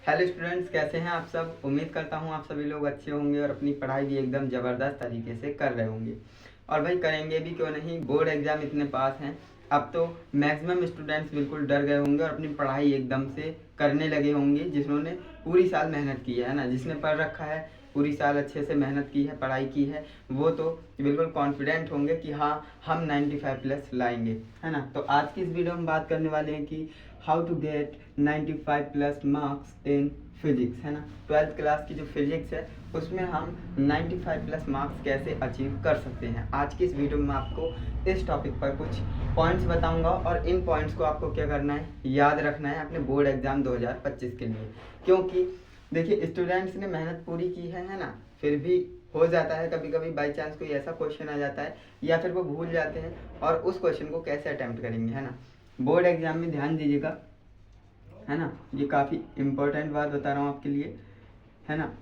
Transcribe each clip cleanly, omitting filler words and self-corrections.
Hello students, कैसे हैं आप सब। उम्मीद करता हूं आप सभी लोग अच्छे होंगे और अपनी पढ़ाई भी एकदम ज़बरदस्त तरीके से कर रहे होंगे। और भाई करेंगे भी क्यों नहीं, बोर्ड एग्ज़ाम इतने पास हैं। अब तो मैक्सिमम स्टूडेंट्स बिल्कुल डर गए होंगे और अपनी पढ़ाई एकदम से करने लगे होंगे, जिन्होंने पूरी साल मेहनत की है ना, जिसने पढ़ रखा है, पूरी साल अच्छे से मेहनत की है, पढ़ाई की है, वो तो बिल्कुल कॉन्फिडेंट होंगे कि हाँ हम 95 प्लस लाएंगे, है ना। तो आज की इस वीडियो में बात करने वाले हैं कि how to get 95 plus marks in physics, है ना। 12th क्लास की जो फिजिक्स है उसमें हम 95 प्लस मार्क्स कैसे अचीव कर सकते हैं। आज की इस वीडियो में आपको इस टॉपिक पर कुछ पॉइंट्स बताऊंगा और इन पॉइंट्स को आपको क्या करना है, याद रखना है अपने बोर्ड एग्जाम 2025 के लिए। क्योंकि देखिए स्टूडेंट्स ने मेहनत पूरी की है ना, फिर भी हो जाता है कभी कभी बाई चांस कोई ऐसा क्वेश्चन आ जाता है या फिर वो भूल जाते हैं और उस क्वेश्चन को कैसे अटेम्प्ट करेंगे, है ना। बोर्ड एग्जाम में ध्यान दीजिएगा, है ना, ये काफ़ी इम्पोर्टेंट बात बता रहा हूँ आपके लिए, है ना।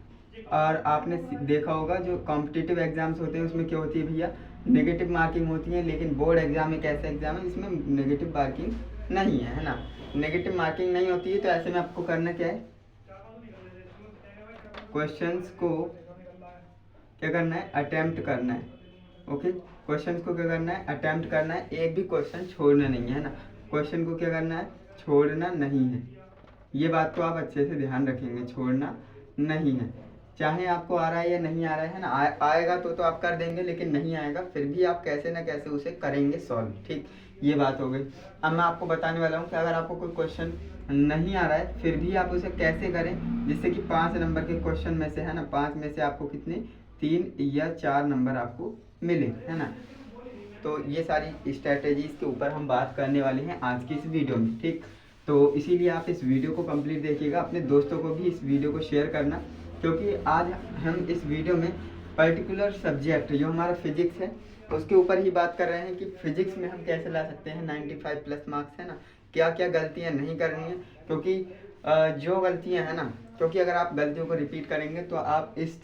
और आपने देखा होगा जो कॉम्पिटिटिव एग्जाम्स होते हैं उसमें क्या होती है भैया, नेगेटिव मार्किंग होती है। लेकिन बोर्ड एग्जाम एक ऐसा एग्जाम है जिसमें नेगेटिव मार्किंग नहीं है ना। नेगेटिव मार्किंग नहीं होती है, तो ऐसे में आपको करना क्या है, क्वेश्चंस को क्या करना है, अटेम्प्ट करना है। ओके, क्वेश्चंस को क्या करना है, अटेम्प्ट करना है, एक भी क्वेश्चन छोड़ना नहीं है ना। क्वेश्चन को क्या करना है, छोड़ना नहीं है। ये बात तो आप अच्छे से ध्यान रखेंगे, छोड़ना नहीं है। चाहे आपको आ रहा है या नहीं आ रहा है ना, आएगा तो आप कर देंगे, लेकिन नहीं आएगा फिर भी आप कैसे ना कैसे उसे करेंगे सॉल्व। ठीक, ये बात हो गई। अब मैं आपको बताने वाला हूँ कि अगर आपको कोई क्वेश्चन नहीं आ रहा है फिर भी आप उसे कैसे करें, जिससे कि 5 नंबर के क्वेश्चन में से, है ना, 5 में से आपको कितने, 3 या 4 नंबर आपको मिले, है ना। तो ये सारी स्ट्रैटेजीज के ऊपर हम बात करने वाले हैं आज की इस वीडियो में। ठीक, तो इसीलिए आप इस वीडियो को कंप्लीट देखिएगा, अपने दोस्तों को भी इस वीडियो को शेयर करना, क्योंकि आज हम इस वीडियो में पर्टिकुलर सब्जेक्ट जो हमारा फिजिक्स है उसके ऊपर ही बात कर रहे हैं कि फिजिक्स में हम कैसे ला सकते हैं 95 प्लस मार्क्स, है ना। क्या क्या गलतियाँ नहीं करनी है, क्योंकि जो गलतियाँ हैं ना, क्योंकि अगर आप गलतियों को रिपीट करेंगे तो आप इस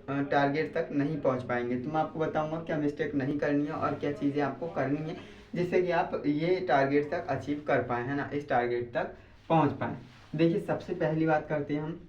टारगेट तक नहीं पहुंच पाएंगे। तो मैं आपको बताऊंगा क्या मिस्टेक नहीं करनी है और क्या चीज़ें आपको करनी है जिससे कि आप ये टारगेट तक अचीव कर पाएँ, है ना, इस टारगेट तक पहुंच पाएँ। देखिए सबसे पहली बात करते हैं हम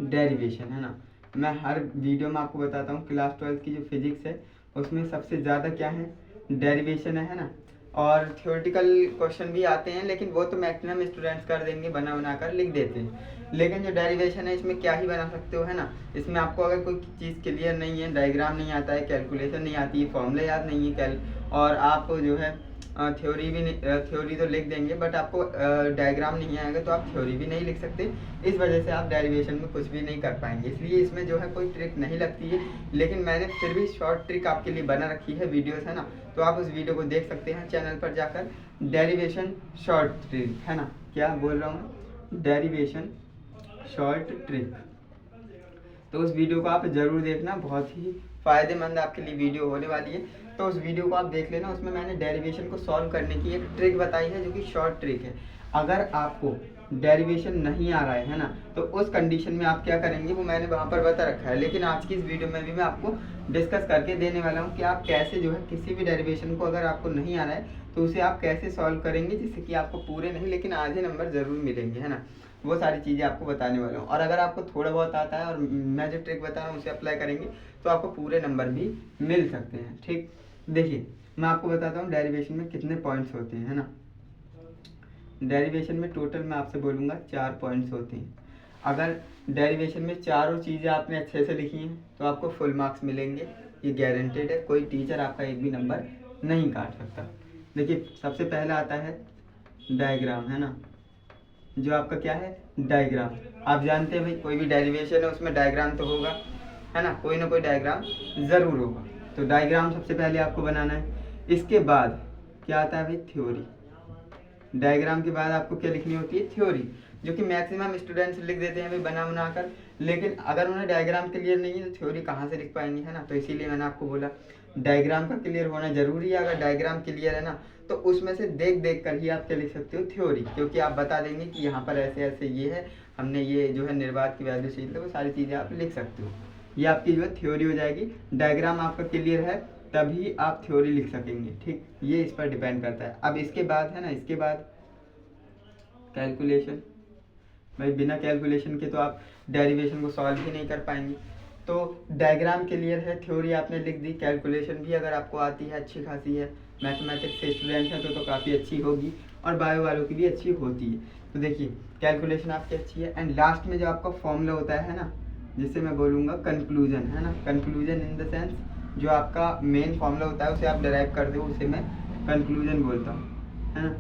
डेरिवेशन, है ना। मैं हर वीडियो में आपको बताता हूँ क्लास 12th की जो फिजिक्स है उसमें सबसे ज़्यादा क्या है, डेरिवेशन है ना। और थियोरेटिकल क्वेश्चन भी आते हैं, लेकिन वो तो मैक्सिमम स्टूडेंट्स कर देंगे, बना बना कर लिख देते हैं। लेकिन जो डेरिवेशन है इसमें क्या ही बना सकते हो, है ना। इसमें आपको अगर कोई चीज़ क्लियर नहीं है, डायग्राम नहीं आता है, कैलकुलेशन नहीं आती है, फॉर्मूला याद नहीं है, और आप जो है थ्योरी भी नहीं, थ्योरी तो लिख देंगे बट आपको डायग्राम नहीं आएगा तो आप थ्योरी भी नहीं लिख सकते। इस वजह से आप डेरिवेशन में कुछ भी नहीं कर पाएंगे, इसलिए इसमें जो है कोई ट्रिक नहीं लगती है। लेकिन मैंने फिर भी शॉर्ट ट्रिक आपके लिए बना रखी है, वीडियोस, है ना। तो आप उस वीडियो को देख सकते हैं चैनल पर जाकर, डेरिवेशन शॉर्ट ट्रिक, है ना। क्या बोल रहा हूँ, डेरिवेशन शॉर्ट ट्रिक। तो उस वीडियो को आप ज़रूर देखना, बहुत ही फ़ायदेमंद आपके लिए वीडियो होने वाली है। तो उस वीडियो को आप देख लेना, उसमें मैंने डेरिवेशन को सॉल्व करने की एक ट्रिक बताई है जो कि शॉर्ट ट्रिक है। अगर आपको डेरिवेशन नहीं आ रहा है ना, तो उस कंडीशन में आप क्या करेंगे वो मैंने वहाँ पर बता रखा है। लेकिन आज की इस वीडियो में भी मैं आपको डिस्कस करके देने वाला हूँ कि आप कैसे जो है किसी भी डेरिवेशन को अगर आपको नहीं आ रहा है तो उसे आप कैसे सॉल्व करेंगे, जिससे कि आपको पूरे नहीं लेकिन आधे नंबर ज़रूर मिलेंगे, है ना। वो सारी चीज़ें आपको बताने वाला हूँ। और अगर आपको थोड़ा बहुत आता है और मैं जो ट्रिक बता रहा हूँ उसे अप्लाई करेंगे तो आपको पूरे नंबर भी मिल सकते हैं। ठीक, देखिए मैं आपको बताता हूँ डेरिवेशन में कितने पॉइंट्स होते हैं, है ना। डेरिवेशन में टोटल मैं आपसे बोलूँगा 4 पॉइंट्स होते हैं। अगर डेरिवेशन में चारों चीज़ें आपने अच्छे से लिखी हैं तो आपको फुल मार्क्स मिलेंगे, ये गारंटेड है, कोई टीचर आपका एक भी नंबर नहीं काट सकता। देखिए सबसे पहला आता है डायग्राम, है ना। जो आपका क्या है, डायग्राम। आप जानते हैं भाई कोई भी डेरिवेशन है उसमें डायग्राम तो होगा, है ना, कोई ना कोई डायग्राम ज़रूर होगा। तो डायग्राम सबसे पहले आपको बनाना है। इसके बाद क्या आता है भाई, थ्योरी। डायग्राम के बाद आपको क्या लिखनी होती है, थ्योरी, जो कि मैक्सिमम स्टूडेंट्स लिख देते हैं भाई बना बना कर। लेकिन अगर उन्हें डायग्राम क्लियर नहीं है तो थ्योरी कहाँ से लिख पाएंगे, है ना। तो इसीलिए मैंने आपको बोला डायग्राम का क्लियर होना जरूरी है। अगर डायग्राम क्लियर है ना तो उसमें से देख देख कर ही आप क्या लिख सकते हो, थ्योरी, क्योंकि आप बता देंगे कि यहाँ पर ऐसे ऐसे ये है, हमने ये जो है निर्वात की वैल्यू सीख लो, वो सारी चीज़ें आप लिख सकते हो। ये आपकी जो है थ्योरी हो जाएगी। डायग्राम आपका क्लियर है तभी आप थ्योरी लिख सकेंगे। ठीक, ये इस पर डिपेंड करता है। अब इसके बाद है ना, इसके बाद कैलकुलेशन। भाई बिना कैलकुलेशन के तो आप डेरिवेशन को सॉल्व ही नहीं कर पाएंगे। तो डायग्राम क्लियर है, थ्योरी आपने लिख दी, कैलकुलेशन भी अगर आपको आती है अच्छी खासी है, मैथमेटिक्स के स्टूडेंट हैं तो काफ़ी अच्छी होगी, और बायो वालों की भी अच्छी होती है। तो देखिए कैलकुलेशन आपकी अच्छी है, एंड लास्ट में जो आपका फॉर्मूला होता है ना, जिसे मैं बोलूँगा कंक्लूजन, है ना, कंक्लूजन इन द सेंस जो आपका मेन फॉर्मूला होता है उसे आप डिराइव कर दो, उसे मैं कंक्लूजन बोलता हूँ, है ना।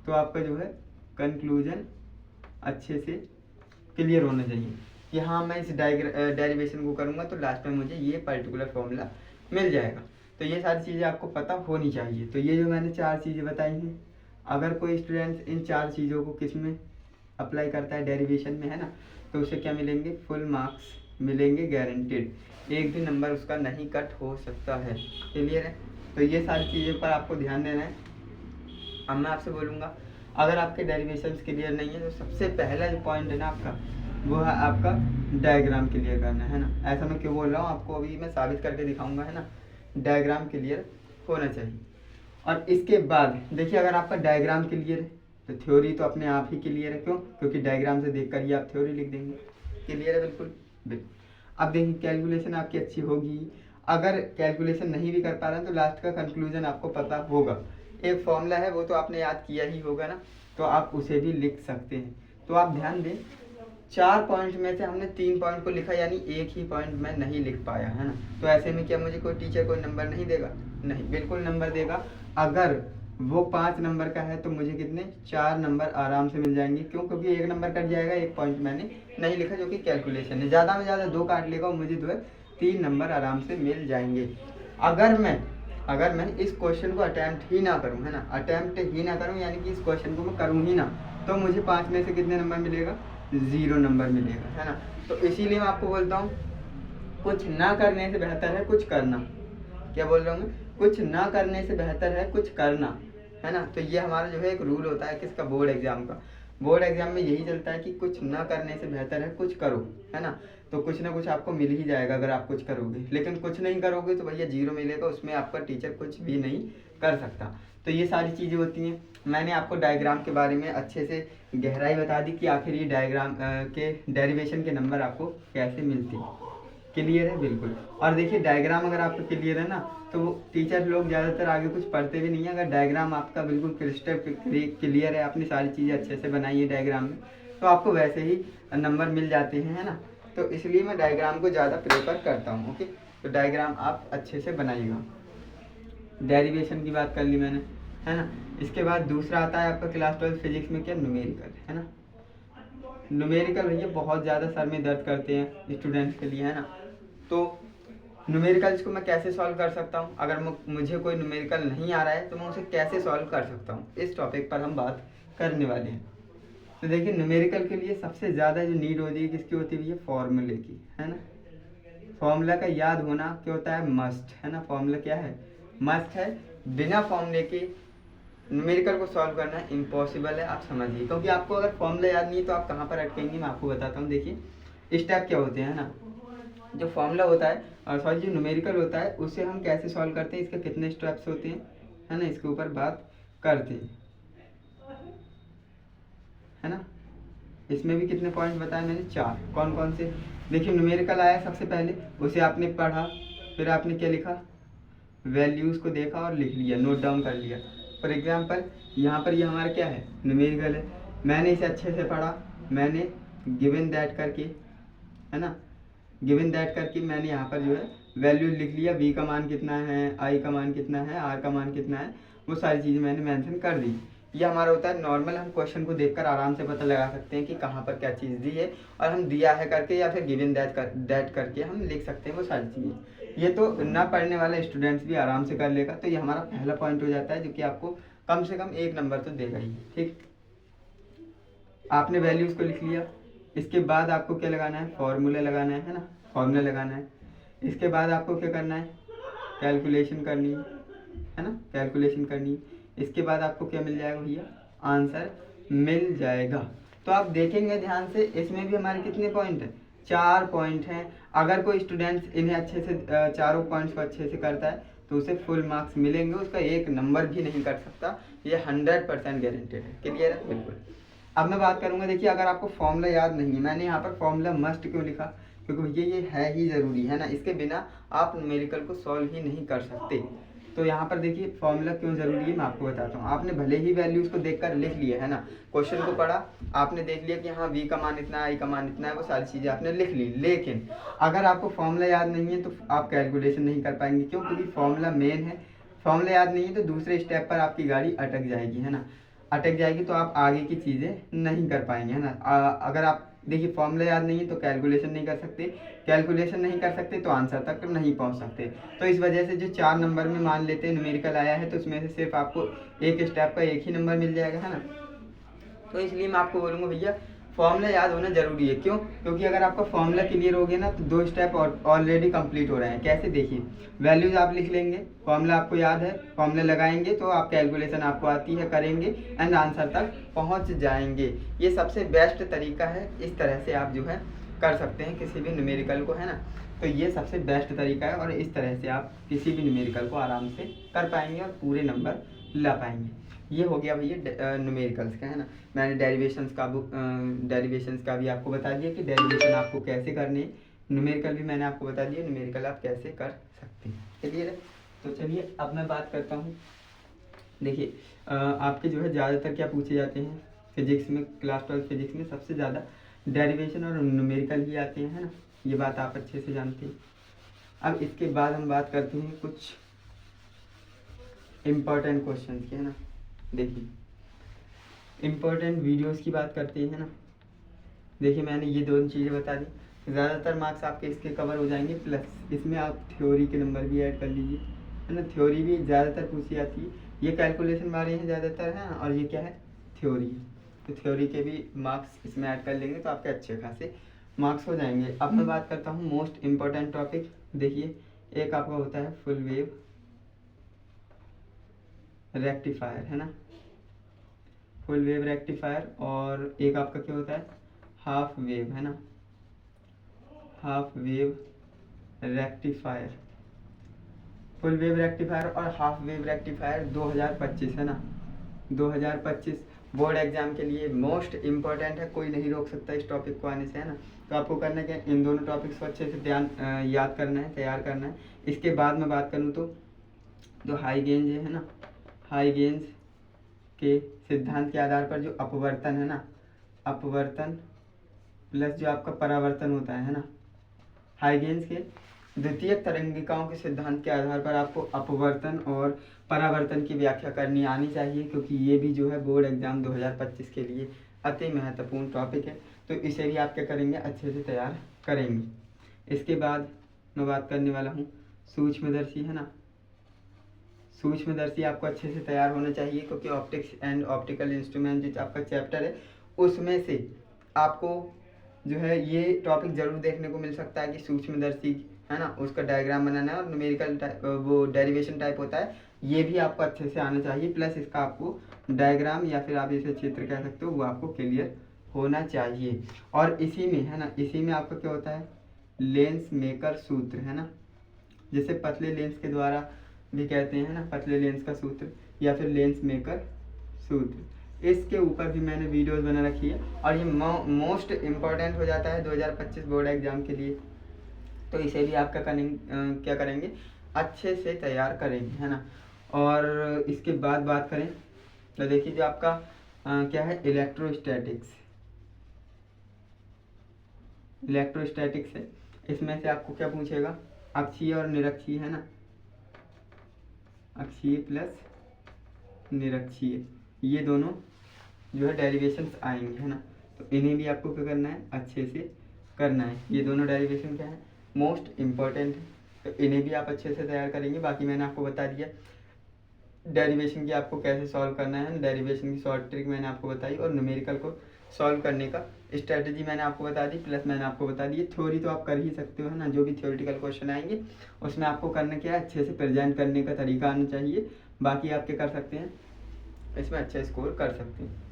तो आपका जो है कंक्लूजन अच्छे से क्लियर होना चाहिए कि हाँ मैं इस डेरिवेशन को करूँगा तो लास्ट में मुझे ये पर्टिकुलर फॉर्मूला मिल जाएगा। तो ये सारी चीज़ें आपको पता होनी चाहिए। तो ये जो मैंने 4 चीज़ें बताई हैं, अगर कोई स्टूडेंट इन 4 चीज़ों को किस में अप्लाई करता है, डेरिवेशन में, है ना, तो उसे क्या मिलेंगे, फुल मार्क्स मिलेंगे गारंटेड, एक भी नंबर उसका नहीं कट हो सकता है। क्लियर है। तो ये सारी चीज़ों पर आपको ध्यान देना है। अब मैं आपसे बोलूँगा अगर आपके डेरिवेशंस क्लियर नहीं है तो सबसे पहला जो पॉइंट है ना आपका, वो है आपका डायग्राम क्लियर करना, है ना। ऐसा मैं क्यों बोल रहा हूँ आपको अभी मैं साबित करके दिखाऊंगा, है ना। डायग्राम क्लियर होना चाहिए। और इसके बाद देखिए अगर आपका डायग्राम क्लियर है तो थ्योरी तो अपने आप ही क्लियर है। क्यों? क्योंकि डायग्राम से देख कर ही आप थ्योरी लिख देंगे। क्लियर है बिल्कुल बिल्कुल। अब देखिए कैलकुलेशन आपकी अच्छी होगी। अगर कैलकुलेशन नहीं भी कर पा रहे हैं तो लास्ट का कंक्लूजन आपको पता होगा। एक फॉर्मूला है वो तो आपने याद किया ही होगा ना, तो आप उसे भी लिख सकते हैं। तो आप ध्यान दें 4 पॉइंट में से हमने 3 पॉइंट को लिखा, यानी एक ही पॉइंट मैं नहीं लिख पाया, है ना। तो ऐसे में क्या मुझे कोई टीचर कोई नंबर नहीं देगा? नहीं, बिल्कुल नंबर देगा। अगर वो 5 नंबर का है तो मुझे कितने 4 नंबर आराम से मिल जाएंगे। क्यों? क्योंकि एक नंबर कट जाएगा, एक पॉइंट मैंने नहीं लिखा जो कि कैलकुलेशन है। ज़्यादा में ज़्यादा 2 काट लेगा और मुझे जो है 3 नंबर आराम से मिल जाएंगे। अगर मैं इस क्वेश्चन को अटैम्प्ट ही ना करूं, है ना, अटैम्प्ट ही ना करूं, यानी कि इस क्वेश्चन को मैं करूं ही ना, तो मुझे 5 में से कितने नंबर मिलेगा? 0 नंबर मिलेगा, है ना। तो इसीलिए मैं आपको बोलता हूँ कुछ ना करने से बेहतर है कुछ करना। क्या बोल रहा हूँ मैं? कुछ ना करने से बेहतर है कुछ करना, है ना। तो ये हमारा जो है एक रूल होता है किसका? बोर्ड एग्जाम का। बोर्ड एग्जाम में यही चलता है कि कुछ ना करने से बेहतर है कुछ करो, है ना। तो कुछ ना कुछ आपको मिल ही जाएगा अगर आप कुछ करोगे, लेकिन कुछ नहीं करोगे तो भैया 0 मिलेगा, उसमें आपका टीचर कुछ भी नहीं कर सकता। तो ये सारी चीज़ें होती हैं। मैंने आपको डायग्राम के बारे में अच्छे से गहराई बता दी कि आखिर ये डायग्राम के डेरिवेशन के नंबर आपको कैसे मिलते हैं। क्लियर है बिल्कुल। और देखिए डायग्राम अगर आपका क्लियर है ना तो टीचर लोग ज़्यादातर आगे कुछ पढ़ते भी नहीं है। अगर डायग्राम आपका बिल्कुल क्रिस्टल क्लियर है, आपने सारी चीज़ें अच्छे से बनाई है डायग्राम में, तो आपको वैसे ही नंबर मिल जाते हैं, है ना। तो इसलिए मैं डायग्राम को ज़्यादा प्रेफर करता हूँ। ओके, तो डायग्राम आप अच्छे से बनाइएगा। डेरिवेशन की बात कर ली मैंने, है ना। इसके बाद दूसरा आता है आपका क्लास 12 फिजिक्स में क्या? न्यूमेरिकल, है ना। न्यूमेरिकल भैया बहुत ज़्यादा सर में दर्द करते हैं स्टूडेंट्स के लिए, है ना। तो न्यूमेरिकल्स को मैं कैसे सॉल्व कर सकता हूँ? अगर मुझे कोई न्यूमेरिकल नहीं आ रहा है तो मैं उसे कैसे सॉल्व कर सकता हूँ, इस टॉपिक पर हम बात करने वाले हैं। तो देखिए न्यूमेरिकल के लिए सबसे ज़्यादा जो नीड होती है किसकी होती है? फॉर्मूले की, है ना। फॉर्मूला का याद होना क्या होता है? मस्ट, है ना। फॉर्मूला क्या है? मस्ट है। बिना फॉर्मूले के न्यूमेरिकल को सॉल्व करना इम्पॉसिबल है, आप समझिए। क्योंकि आपको अगर फॉर्मूला याद नहीं है तो आप कहाँ पर अटकेंगे, मैं आपको बताता हूँ। देखिए स्टेप क्या होते हैं ना, जो फॉर्मूला होता है और सॉरी जो न्यूमेरिकल होता है उसे हम कैसे सॉल्व करते हैं, इसके कितने स्टेप्स होते हैं, है ना, इसके ऊपर बात करते हैं, है ना। इसमें भी कितने पॉइंट बताए मैंने? 4। कौन कौन से? देखिए न्यूमेरिकल आया सबसे पहले, उसे आपने पढ़ा, फिर आपने क्या लिखा? वैल्यूज़ को देखा और लिख लिया, नोट डाउन कर लिया। फॉर एग्जाम्पल यहाँ पर ये हमारा क्या है? न्यूमेरिकल है। मैंने इसे अच्छे से पढ़ा, मैंने गिवन दैट करके, है ना, गिवन दैट करके मैंने यहाँ पर जो है वैल्यू लिख लिया। बी का मान कितना है, आई का मान कितना है, आर का मान कितना है, वो सारी चीज़ें मैंने मेंशन कर दी। ये हमारा होता है नॉर्मल, हम क्वेश्चन को देखकर आराम से पता लगा सकते हैं कि कहाँ पर क्या चीज़ दी है, और हम दिया है करके या फिर गिवन दैट करके हम लिख सकते हैं वो सारी चीज़ें। ये तो ना पढ़ने वाला स्टूडेंट्स भी आराम से कर लेगा। तो ये हमारा पहला पॉइंट हो जाता है जो कि आपको कम से कम 1 नंबर तो देगा ही। ठीक, आपने वैल्यूज़ को लिख लिया। इसके बाद आपको क्या लगाना है? फॉर्मूला लगाना है ना, फॉर्मूला लगाना है। इसके बाद आपको क्या करना है? कैलकुलेशन करनी है ना, कैलकुलेशन करनी है। इसके बाद आपको क्या मिल जाएगा भैया? आंसर मिल जाएगा। तो आप देखेंगे ध्यान से, इसमें भी हमारे कितने पॉइंट हैं? 4 पॉइंट हैं। अगर कोई स्टूडेंट इन्हें अच्छे से चारों पॉइंट्स को अच्छे से करता है तो उसे फुल मार्क्स मिलेंगे, उसका एक नंबर भी नहीं कट सकता, ये 100% गारंटेड है। क्लियर है? बिल्कुल। अब मैं बात करूंगा, देखिए अगर आपको फॉर्मूला याद नहीं है, मैंने यहाँ पर फॉर्मूला मस्ट क्यों लिखा, क्योंकि भैया ये है ही ज़रूरी है ना, इसके बिना आप न्यूमेरिकल को सॉल्व ही नहीं कर सकते। तो यहाँ पर देखिए फॉर्मूला क्यों ज़रूरी है मैं आपको बताता हूँ। आपने भले ही वैल्यूज़ को देखकर लिख लिया है ना, क्वेश्चन को पढ़ा, आपने देख लिया कि हाँ v का मान इतना है, i का मान इतना है, वो सारी चीज़ें आपने लिख ली, लेकिन अगर आपको फॉर्मूला याद नहीं है तो आप कैलकुलेशन नहीं कर पाएंगे। क्यों? क्योंकि फॉर्मूला मेन है। फॉर्मूला याद नहीं है तो दूसरे स्टेप पर आपकी गाड़ी अटक जाएगी, है ना, अटक जाएगी, तो आप आगे की चीज़ें नहीं कर पाएंगे, है ना। अगर आप देखिए फॉर्मूला याद नहीं है तो कैलकुलेशन नहीं कर सकते, कैलकुलेशन नहीं कर सकते तो आंसर तक नहीं पहुंच सकते। तो इस वजह से जो 4 नंबर में मान लेते हैं न्यूमेरिकल आया है, तो उसमें से सिर्फ आपको एक स्टेप का एक ही नंबर मिल जाएगा, है ना। तो इसलिए मैं आपको बोलूँगा भैया फॉर्मूला याद होना जरूरी है। क्यों? क्योंकि अगर आपका फॉर्मूला क्लियर हो गया ना तो 2 स्टेप ऑलरेडी कंप्लीट हो रहे हैं। कैसे? देखिए वैल्यूज आप लिख लेंगे, फॉर्मूला आपको याद है, फॉर्मूला लगाएंगे तो आप कैलकुलेशन आपको आती है, करेंगे एंड आंसर तक पहुंच जाएंगे। ये सबसे बेस्ट तरीका है, इस तरह से आप जो है कर सकते हैं किसी भी न्यूमेरिकल को, है ना। तो ये सबसे बेस्ट तरीका है और इस तरह से आप किसी भी न्यूमेरिकल को आराम से कर पाएंगे और पूरे नंबर ला पाएंगे। ये हो गया भैया न्यूमेरिकल्स का, है ना। मैंने डेरिवेशंस का भी आपको बता दिया कि डेरिवेशन आपको कैसे करने, न्यूमेरिकल भी मैंने आपको बता दिया न्यूमेरिकल आप कैसे कर सकते हैं। क्लियर है? तो चलिए अब मैं बात करता हूँ। देखिए आपके जो है ज़्यादातर क्या पूछे जाते हैं फिजिक्स में, क्लास 12 फिजिक्स में सबसे ज़्यादा डेरिवेशन और न्यूमेरिकल ही आते हैं, है ना। ये बात आप अच्छे से जानते हैं। अब इसके बाद हम बात करते हैं कुछ इम्पोर्टेंट क्वेश्चन की, है ना। देखिए इम्पोर्टेंट वीडियोस की बात करते हैं ना। देखिए मैंने ये दोनों चीज़ें बता दी, ज़्यादातर मार्क्स आपके इसके कवर हो जाएंगे, प्लस इसमें आप थ्योरी के नंबर भी ऐड कर लीजिए, है ना। थ्योरी भी ज़्यादातर पूछी जाती है, ये कैलकुलेशन वाले हैं ज़्यादातर, है ना, और ये क्या है? थ्योरी है। तो थ्योरी के भी मार्क्स इसमें ऐड कर लेंगे तो आपके अच्छे खासे मार्क्स हो जाएंगे। अब मैं बात करता हूँ मोस्ट इम्पोर्टेंट टॉपिक। देखिए एक आपका होता है फुल वेव रेक्टिफायर, है ना, फुल वेव रेक्टिफायर, और एक आपका क्या होता है? हाफ वेव, है ना, half wave rectifier. Full wave rectifier और हाफ वेव रेक्टिफायर 2025, है ना, 2025 बोर्ड एग्जाम के लिए मोस्ट इम्पोर्टेंट है, कोई नहीं रोक सकता इस टॉपिक को आने से, है ना। तो आपको करना क्या, इन दोनों टॉपिक्स को अच्छे से याद करना है, तैयार करना है। इसके बाद मैं बात करूँ तो जो हाई गेंज है ना, हाई गेंज के सिद्धांत के आधार पर जो अपवर्तन है ना, अपवर्तन प्लस जो आपका परावर्तन होता है ना, हाई गेंज के द्वितीय तरंगिकाओं के सिद्धांत के आधार पर आपको अपवर्तन और परावर्तन की व्याख्या करनी आनी चाहिए, क्योंकि ये भी जो है बोर्ड एग्जाम 2025 के लिए अति महत्वपूर्ण टॉपिक है। तो इसे भी आप क्या करेंगे, अच्छे से तैयार करेंगे। इसके बाद मैं बात करने वाला हूँ सूक्ष्मदर्शी, है ना। सूक्ष्मदर्शी आपको अच्छे से तैयार होना चाहिए, क्योंकि ऑप्टिक्स एंड ऑप्टिकल इंस्ट्रूमेंट जो आपका चैप्टर है उसमें से आपको जो है ये टॉपिक ज़रूर देखने को मिल सकता है कि सूक्ष्मदर्शी, है ना, उसका डायग्राम बनाना है और न्यूमेरिकल वो डेरिवेशन टाइप होता है, ये भी आपको अच्छे से आना चाहिए। प्लस इसका आपको डायग्राम या फिर आप इसे चित्र कह सकते हो, वो आपको क्लियर होना चाहिए। और इसी में, है ना, इसी में आपका क्या होता है? लेंस मेकर सूत्र, है ना, जैसे पतले लेंस के द्वारा भी कहते हैं ना, पतले लेंस का सूत्र या फिर लेंस मेकर सूत्र, इसके ऊपर भी मैंने वीडियोस बना रखी है और ये मोस्ट इम्पॉर्टेंट हो जाता है 2025 बोर्ड एग्जाम के लिए। तो इसे भी आप क्या करेंगे, अच्छे से तैयार करेंगे, है ना। और इसके बाद बात करें तो देखिए जो आपका क्या है, इलेक्ट्रोस्टैटिक्स, इलेक्ट्रोस्टैटिक्स है। इसमें से आपको क्या पूछेगा, अक्षीय और निरक्षीय, है ना, अक्षीय प्लस निरक्षीय, ये दोनों जो है डेरिवेशंस आएंगे, है ना। तो इन्हें भी आपको क्या करना है, अच्छे से करना है। ये दोनों डेरिवेशन क्या है, मोस्ट इम्पॉर्टेंट है, तो इन्हें भी आप अच्छे से तैयार करेंगे। बाकी मैंने आपको बता दिया डेरिवेशन की आपको कैसे सॉल्व करना है, डेरिवेशन की शॉर्ट ट्रिक मैंने आपको बताई, और न्यूमेरिकल को सॉल्व करने का स्ट्रेटजी मैंने आपको बता दी, प्लस मैंने आपको बता दी थ्योरी तो आप कर ही सकते हो, है ना। जो भी थ्योरेटिकल क्वेश्चन आएंगे उसमें आपको करना क्या है, अच्छे से प्रेजेंट करने का तरीका आना चाहिए। बाकी आप क्या कर सकते हैं, इसमें अच्छा स्कोर कर सकते हैं।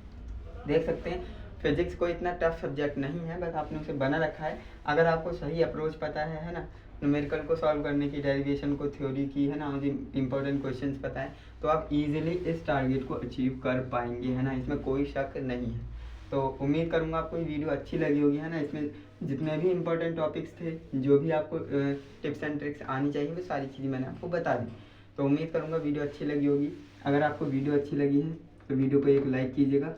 देख सकते हैं फिजिक्स कोई इतना टफ सब्जेक्ट नहीं है, बस आपने उसे बना रखा है। अगर आपको सही अप्रोच पता है ना, न्यूमेरिकल को सॉल्व करने की, डेरिवेशन को, थ्योरी की, है ना, मुझे इंपॉर्टेंट क्वेश्चंस पता है, तो आप इजीली इस टारगेट को अचीव कर पाएंगे, है ना, इसमें कोई शक नहीं है। तो उम्मीद करूँगा आपको ये वीडियो अच्छी लगी होगी, है ना। इसमें जितने भी इंपॉर्टेंट टॉपिक्स थे, जो भी आपको टिप्स एंड ट्रिक्स आनी चाहिए, वो सारी चीज़ें मैंने आपको बता दी। तो उम्मीद करूँगा वीडियो अच्छी लगी होगी। अगर आपको वीडियो अच्छी लगी है तो वीडियो को एक लाइक कीजिएगा,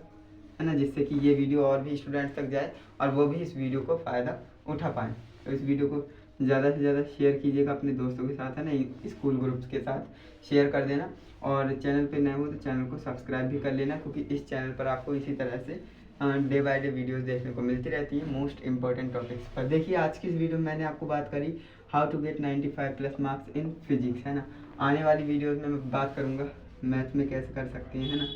है ना, जिससे कि ये वीडियो और भी स्टूडेंट्स तक जाए और वो भी इस वीडियो को फ़ायदा उठा पाएँ। तो इस वीडियो को ज़्यादा से ज़्यादा शेयर कीजिएगा अपने दोस्तों के साथ, है ना, स्कूल ग्रुप्स के साथ शेयर कर देना। और चैनल पे नए हो तो चैनल को सब्सक्राइब भी कर लेना, क्योंकि इस चैनल पर आपको इसी तरह से डे बाय डे वीडियोस देखने को मिलती रहती है मोस्ट इंपॉर्टेंट टॉपिक्स पर। देखिए आज की इस वीडियो में मैंने आपको बात करी how to get 95+ marks in physics, है ना। आने वाली वीडियोस में मैं बात करूँगा मैथ में कैसे कर सकते हैं, है ना,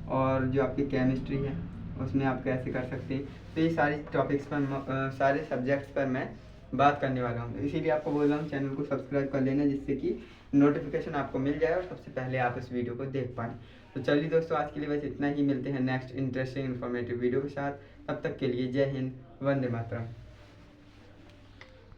और जो आपकी केमिस्ट्री है उसमें आप कैसे कर सकते हैं। तो ये सारी टॉपिक्स पर, सारे सब्जेक्ट्स पर मैं बात करने वाला हूँ। इसीलिए आपको बोल रहा हूँ चैनल को सब्सक्राइब कर लेना, जिससे कि नोटिफिकेशन आपको मिल जाए और सबसे पहले आप इस वीडियो को देख पाएँ। तो चलिए दोस्तों, आज के लिए बस इतना ही। मिलते हैं नेक्स्ट इंटरेस्टिंग इन्फॉर्मेटिव वीडियो के साथ। तब तक के लिए जय हिंद, वंदे मातरम।